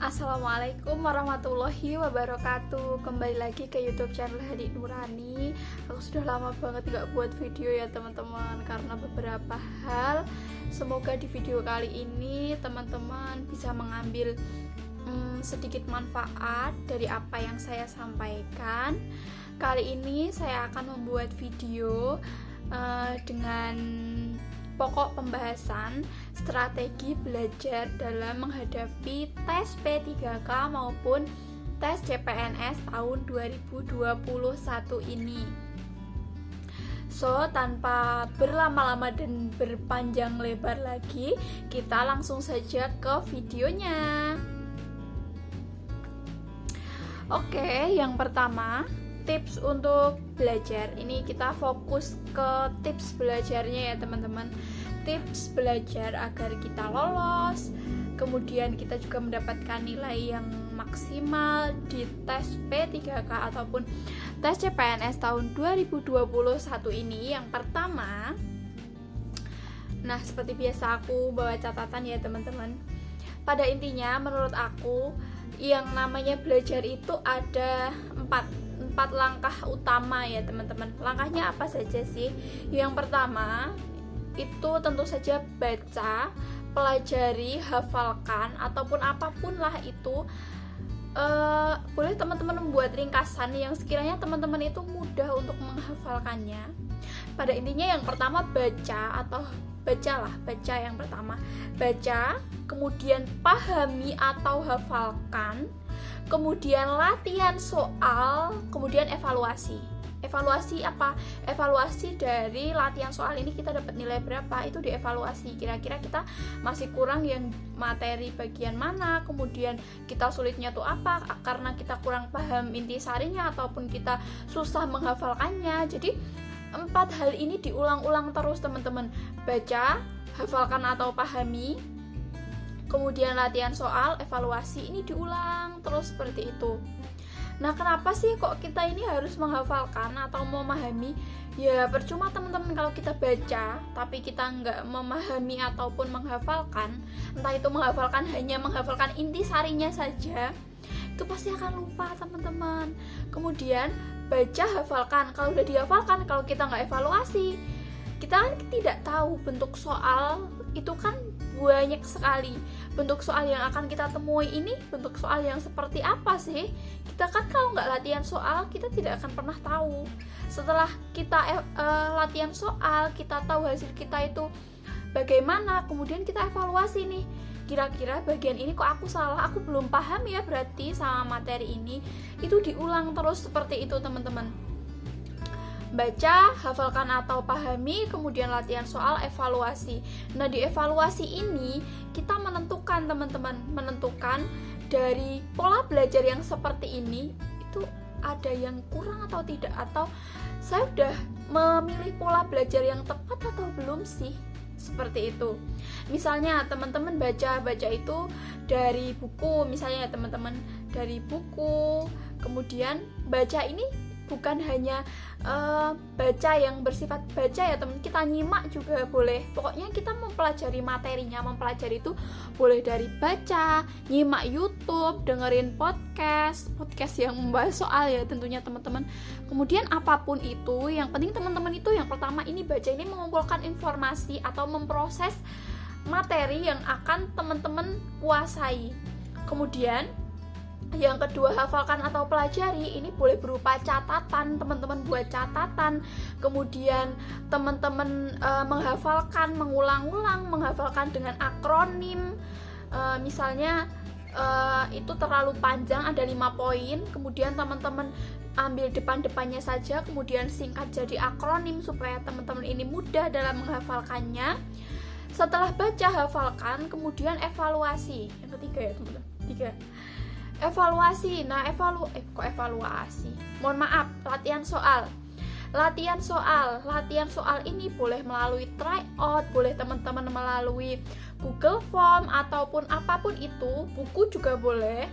Assalamualaikum warahmatullahi wabarakatuh. Kembali lagi ke YouTube channel Hadi Nurani. Aku sudah lama banget gak buat video ya teman-teman, karena beberapa hal. Semoga di video kali ini teman-teman bisa mengambil sedikit manfaat dari apa yang saya sampaikan. Kali ini saya akan membuat video dengan pokok pembahasan strategi belajar dalam menghadapi tes P3K maupun tes CPNS tahun 2021 ini. So, tanpa berlama-lama dan berpanjang lebar lagi, kita langsung saja ke videonya. Oke, yang pertama, tips untuk belajar. Ini kita fokus ke tips belajarnya ya teman-teman. Tips belajar agar kita lolos, kemudian kita juga mendapatkan nilai yang maksimal di tes P3K ataupun tes CPNS tahun 2021 ini. Yang pertama, nah seperti biasa aku bawa catatan ya teman-teman. Pada intinya menurut aku yang namanya belajar itu ada empat langkah utama ya teman-teman. Langkahnya apa saja sih? Yang pertama itu tentu saja baca, pelajari, hafalkan, ataupun apapun lah itu. Boleh teman-teman membuat ringkasan yang sekiranya teman-teman itu mudah untuk menghafalkannya. Pada intinya yang pertama baca, atau baca yang pertama. Baca, kemudian pahami atau hafalkan, kemudian latihan soal, kemudian evaluasi. Evaluasi apa? Evaluasi dari latihan soal ini kita dapat nilai berapa, itu dievaluasi. Kira-kira kita masih kurang yang materi bagian mana, kemudian kita sulitnya tuh apa, karena kita kurang paham intisarinya ataupun kita susah menghafalkannya. Jadi 4 hal ini diulang-ulang terus teman-teman. Baca, hafalkan atau pahami, kemudian latihan soal, evaluasi, ini diulang terus seperti itu. Nah, kenapa sih kok kita ini harus menghafalkan atau memahami? Ya percuma teman-teman kalau kita baca tapi kita nggak memahami ataupun menghafalkan. Entah itu menghafalkan hanya menghafalkan intisarinya saja, itu pasti akan lupa teman-teman. Kemudian baca, hafalkan. Kalau udah dihafalkan, kalau kita nggak evaluasi, kita kan tidak tahu bentuk soal itu kan banyak sekali. Bentuk soal yang akan kita temui ini bentuk soal yang seperti apa sih? Kita kan kalau nggak latihan soal, kita tidak akan pernah tahu. Setelah kita latihan soal, kita tahu hasil kita itu bagaimana, kemudian kita evaluasi nih. Kira-kira bagian ini kok aku salah, aku belum paham ya berarti sama materi ini. Itu diulang terus seperti itu teman-teman. Baca, hafalkan atau pahami, kemudian latihan soal, evaluasi. Nah, di evaluasi ini kita menentukan teman-teman, menentukan dari pola belajar yang seperti ini itu ada yang kurang atau tidak, atau saya sudah memilih pola belajar yang tepat atau belum sih. Seperti itu. Misalnya teman-teman baca itu dari buku, misalnya teman-teman dari buku, kemudian baca ini bukan hanya baca yang bersifat baca ya teman, kita nyimak juga boleh. Pokoknya kita mempelajari materinya, mempelajari itu boleh dari baca, nyimak YouTube, dengerin podcast yang membahas soal ya tentunya teman-teman. Kemudian apapun itu, yang penting teman-teman itu yang pertama ini baca ini mengumpulkan informasi atau memproses materi yang akan teman-teman kuasai. Kemudian yang kedua, hafalkan atau pelajari ini boleh berupa catatan, teman-teman buat catatan. Kemudian teman-teman menghafalkan, mengulang-ulang, menghafalkan dengan akronim. Misalnya itu terlalu panjang, ada 5 poin, kemudian teman-teman ambil depan-depannya saja, kemudian singkat jadi akronim supaya teman-teman ini mudah dalam menghafalkannya. Setelah baca, hafalkan, kemudian evaluasi. Yang ketiga ya teman-teman, 3. Evaluasi. Nah, evaluasi. Mohon maaf, latihan soal. Latihan soal ini boleh melalui tryout, boleh teman-teman melalui Google Form ataupun apapun itu, buku juga boleh.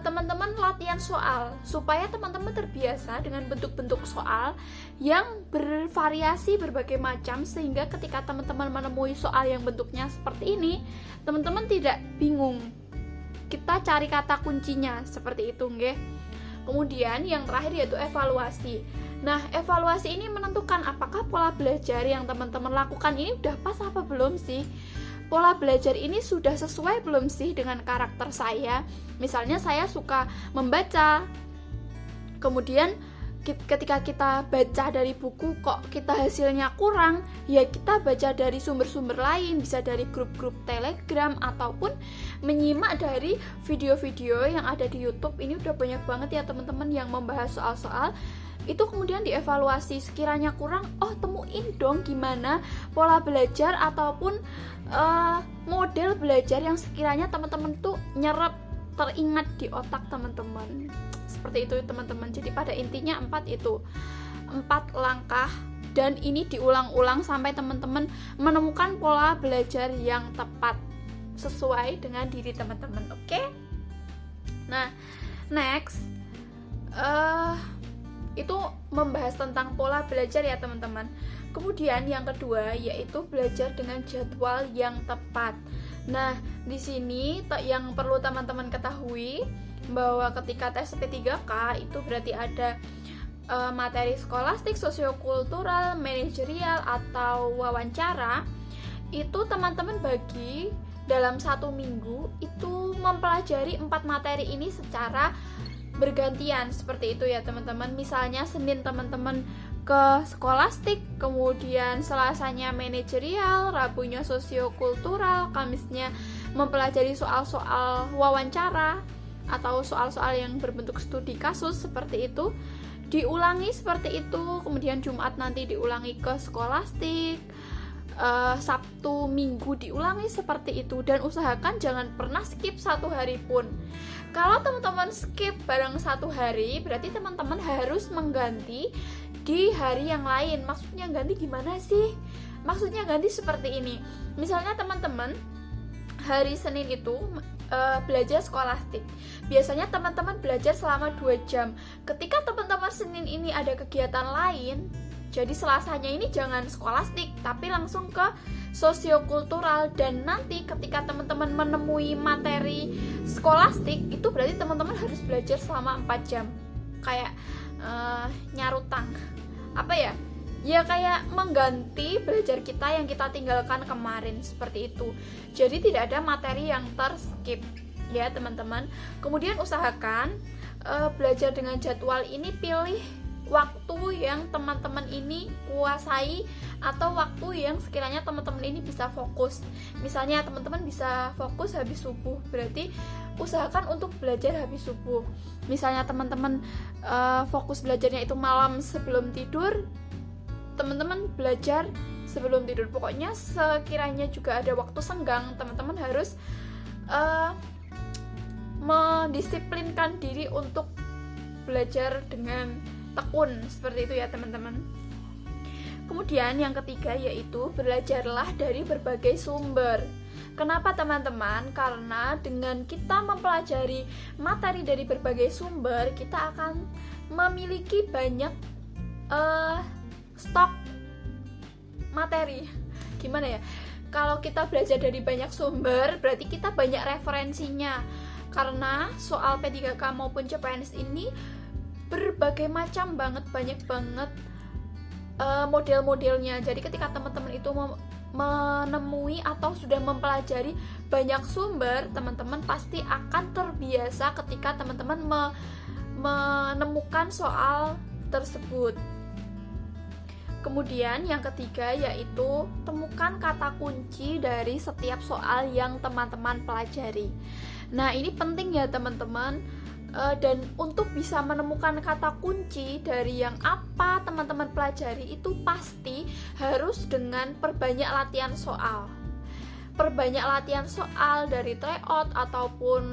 Teman-teman latihan soal supaya teman-teman terbiasa dengan bentuk-bentuk soal yang bervariasi berbagai macam, sehingga ketika teman-teman menemui soal yang bentuknya seperti ini, teman-teman tidak bingung. kita cari kata kuncinya seperti itu nggih. Kemudian yang terakhir yaitu evaluasi. Nah, evaluasi ini menentukan apakah pola belajar yang teman-teman lakukan ini udah pas apa belum sih? Pola belajar ini sudah sesuai belum sih dengan karakter saya? Misalnya saya suka membaca, kemudian ketika kita baca dari buku kok kita hasilnya kurang, ya kita baca dari sumber-sumber lain, bisa dari grup-grup Telegram ataupun menyimak dari video-video yang ada di YouTube. Ini udah banyak banget ya teman-teman yang membahas soal-soal itu, kemudian dievaluasi. Sekiranya kurang, temuin dong gimana pola belajar ataupun model belajar yang sekiranya teman-teman tuh nyerap, teringat di otak teman-teman. Seperti itu teman-teman. Jadi pada intinya 4 langkah, dan ini diulang-ulang sampai teman-teman menemukan pola belajar yang tepat sesuai dengan diri teman-teman. Oke? Nah, next itu membahas tentang pola belajar ya teman-teman. Kemudian yang kedua yaitu belajar dengan jadwal yang tepat. Nah, di sini yang perlu teman-teman ketahui bahwa ketika tes P3K itu berarti ada materi skolastik, sosiokultural, manajerial, atau wawancara. Itu teman-teman bagi dalam 1 minggu itu mempelajari 4 materi ini secara bergantian, seperti itu ya teman-teman. Misalnya Senin teman-teman ke skolastik, kemudian Selasanya manajerial, Rabunya sosiokultural, Kamisnya mempelajari soal-soal wawancara atau soal-soal yang berbentuk studi kasus, seperti itu. Diulangi seperti itu. Kemudian Jumat nanti diulangi ke skolastik, Sabtu Minggu diulangi seperti itu. Dan usahakan jangan pernah skip 1 hari pun. Kalau teman-teman skip bareng 1 hari, berarti teman-teman harus mengganti di hari yang lain. Maksudnya ganti gimana sih? Maksudnya ganti seperti ini. Misalnya teman-teman hari Senin itu belajar skolastik. Biasanya teman-teman belajar selama 2 jam. Ketika teman-teman Senin ini ada kegiatan lain, jadi Selasanya ini jangan skolastik, tapi langsung ke sosiokultural. Dan nanti ketika teman-teman menemui materi skolastik, itu berarti teman-teman harus belajar selama 4 jam. Kayak nyarutang. Apa ya? Ya kayak mengganti belajar kita yang kita tinggalkan kemarin, seperti itu. Jadi tidak ada materi yang terskip ya teman-teman. Kemudian usahakan belajar dengan jadwal ini, pilih waktu yang teman-teman ini kuasai atau waktu yang sekiranya teman-teman ini bisa fokus. Misalnya teman-teman bisa fokus habis subuh, berarti usahakan untuk belajar habis subuh. Misalnya teman-teman fokus belajarnya itu malam sebelum tidur, teman-teman belajar sebelum tidur. Pokoknya sekiranya juga ada waktu senggang, teman-teman harus mendisiplinkan diri untuk belajar dengan tekun, seperti itu ya teman-teman. Kemudian yang ketiga yaitu belajarlah dari berbagai sumber. Kenapa teman-teman? Karena dengan kita mempelajari materi dari berbagai sumber, kita akan memiliki banyak stok materi. Gimana ya? Kalau kita belajar dari banyak sumber, berarti kita banyak referensinya. Karena soal P3K maupun CPNS ini berbagai macam banget, banyak banget model-modelnya. Jadi ketika teman-teman itu menemui atau sudah mempelajari banyak sumber, teman-teman pasti akan terbiasa ketika teman-teman menemukan soal tersebut. Kemudian yang ketiga yaitu temukan kata kunci dari setiap soal yang teman-teman pelajari. Nah, ini penting ya teman-teman. Dan untuk bisa menemukan kata kunci dari yang apa teman-teman pelajari, itu pasti harus dengan perbanyak latihan soal. Perbanyak latihan soal dari tryout ataupun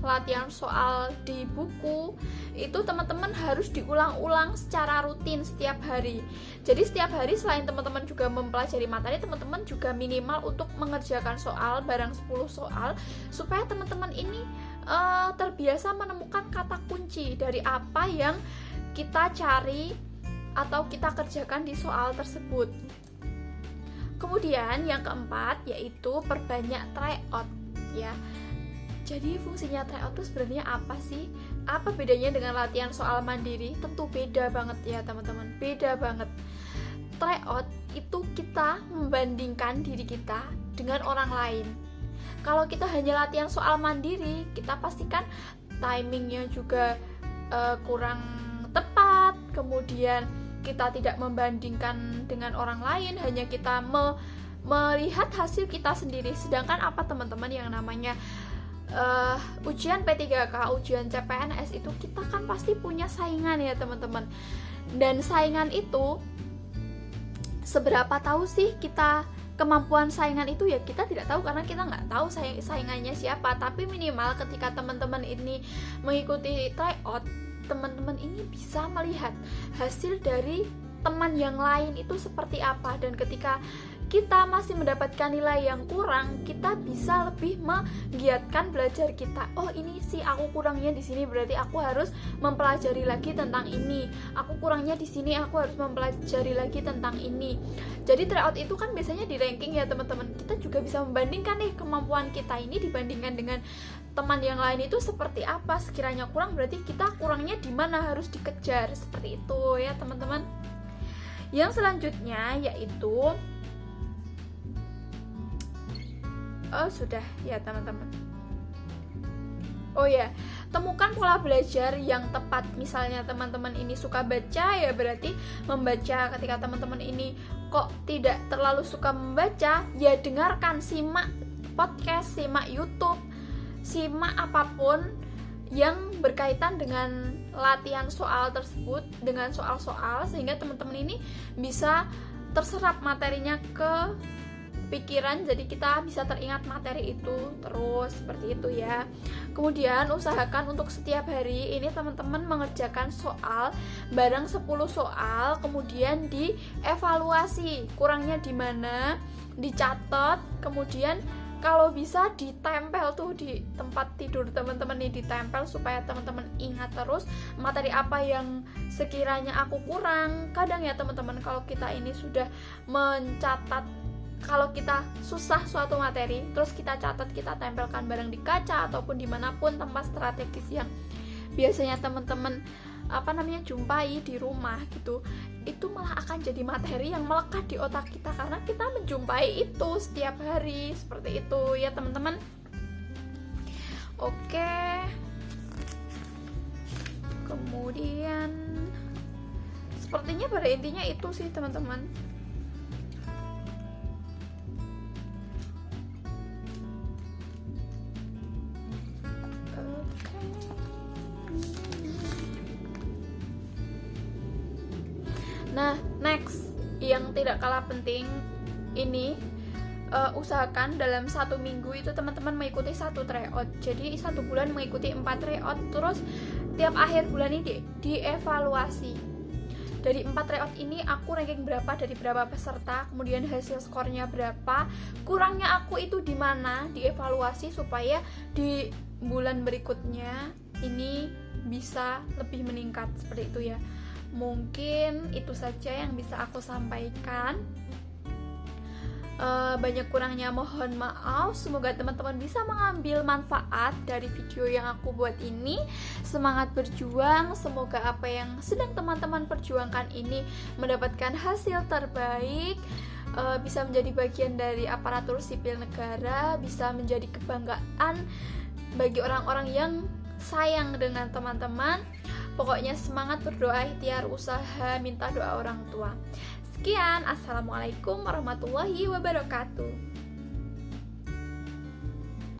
latihan soal di buku. Itu teman-teman harus diulang-ulang secara rutin setiap hari. Jadi setiap hari selain teman-teman juga mempelajari materi, teman-teman juga minimal untuk mengerjakan soal barang 10 soal, supaya teman-teman ini terbiasa menemukan kata kunci dari apa yang kita cari atau kita kerjakan di soal tersebut. Kemudian yang keempat yaitu perbanyak tryout ya. Jadi fungsinya tryout itu sebenarnya apa sih? Apa bedanya dengan latihan soal mandiri? Tentu beda banget ya teman-teman, beda banget. Tryout itu kita membandingkan diri kita dengan orang lain. Kalau kita hanya latihan soal mandiri, kita pastikan timingnya juga kurang tepat, kemudian kita tidak membandingkan dengan orang lain, hanya kita melihat hasil kita sendiri. Sedangkan apa teman-teman yang namanya ujian P3K, ujian CPNS itu kita kan pasti punya saingan ya teman-teman. Dan saingan itu seberapa tahu sih kita kemampuan saingan itu, ya kita tidak tahu karena kita nggak tahu saingannya siapa. Tapi minimal ketika teman-teman ini mengikuti tryout, teman-teman ini bisa melihat hasil dari teman yang lain itu seperti apa. Dan ketika kita masih mendapatkan nilai yang kurang, kita bisa lebih menggiatkan belajar kita. Oh, ini sih aku kurangnya di sini, berarti aku harus mempelajari lagi tentang ini. Aku kurangnya di sini, aku harus mempelajari lagi tentang ini. Jadi tryout itu kan biasanya di ranking ya teman-teman. Kita juga bisa membandingkan nih kemampuan kita ini dibandingkan dengan teman yang lain itu seperti apa. Sekiranya kurang, berarti kita kurangnya di mana, harus dikejar. Seperti itu ya teman-teman. Yang selanjutnya yaitu sudah ya teman-teman. Oh ya, temukan pola belajar yang tepat. Misalnya teman-teman ini suka baca, ya berarti membaca. Ketika teman-teman ini kok tidak terlalu suka membaca, ya dengarkan, simak podcast, simak YouTube, simak apapun yang berkaitan dengan latihan soal tersebut, dengan soal-soal, sehingga teman-teman ini bisa terserap materinya ke pikiran, jadi kita bisa teringat materi itu terus, seperti itu ya. Kemudian usahakan untuk setiap hari ini teman-teman mengerjakan soal bareng 10 soal, kemudian dievaluasi kurangnya di mana, dicatat, kemudian kalau bisa ditempel tuh di tempat tidur teman-teman nih, ditempel supaya teman-teman ingat terus materi apa yang sekiranya aku kurang. Kadang ya teman-teman, kalau kita ini sudah mencatat, kalau kita susah suatu materi, terus kita catat, kita tempelkan bareng di kaca ataupun dimanapun tempat strategis yang biasanya teman-teman jumpai di rumah gitu, itu malah akan jadi materi yang melekat di otak kita karena kita menjumpai itu setiap hari. Seperti itu ya teman-teman. Oke, kemudian sepertinya pada intinya itu sih teman-teman. Nah, next yang tidak kalah penting ini, usahakan dalam 1 minggu itu teman-teman mengikuti 1 tryout. Jadi 1 bulan mengikuti 4 tryout, terus tiap akhir bulan ini dievaluasi. Dari 4 tryout ini aku ranking berapa dari berapa peserta, kemudian hasil skornya berapa, kurangnya aku itu di mana, dievaluasi supaya di bulan berikutnya ini bisa lebih meningkat. Seperti itu ya. Mungkin itu saja yang bisa aku sampaikan. Banyak kurangnya mohon maaf. Semoga teman-teman bisa mengambil manfaat dari video yang aku buat ini. Semangat berjuang. Semoga apa yang sedang teman-teman perjuangkan ini mendapatkan hasil terbaik, bisa menjadi bagian dari aparatur sipil negara, bisa menjadi kebanggaan bagi orang-orang yang sayang dengan teman-teman. Pokoknya semangat, berdoa, ikhtiar, usaha, minta doa orang tua. Sekian, assalamualaikum warahmatullahi wabarakatuh.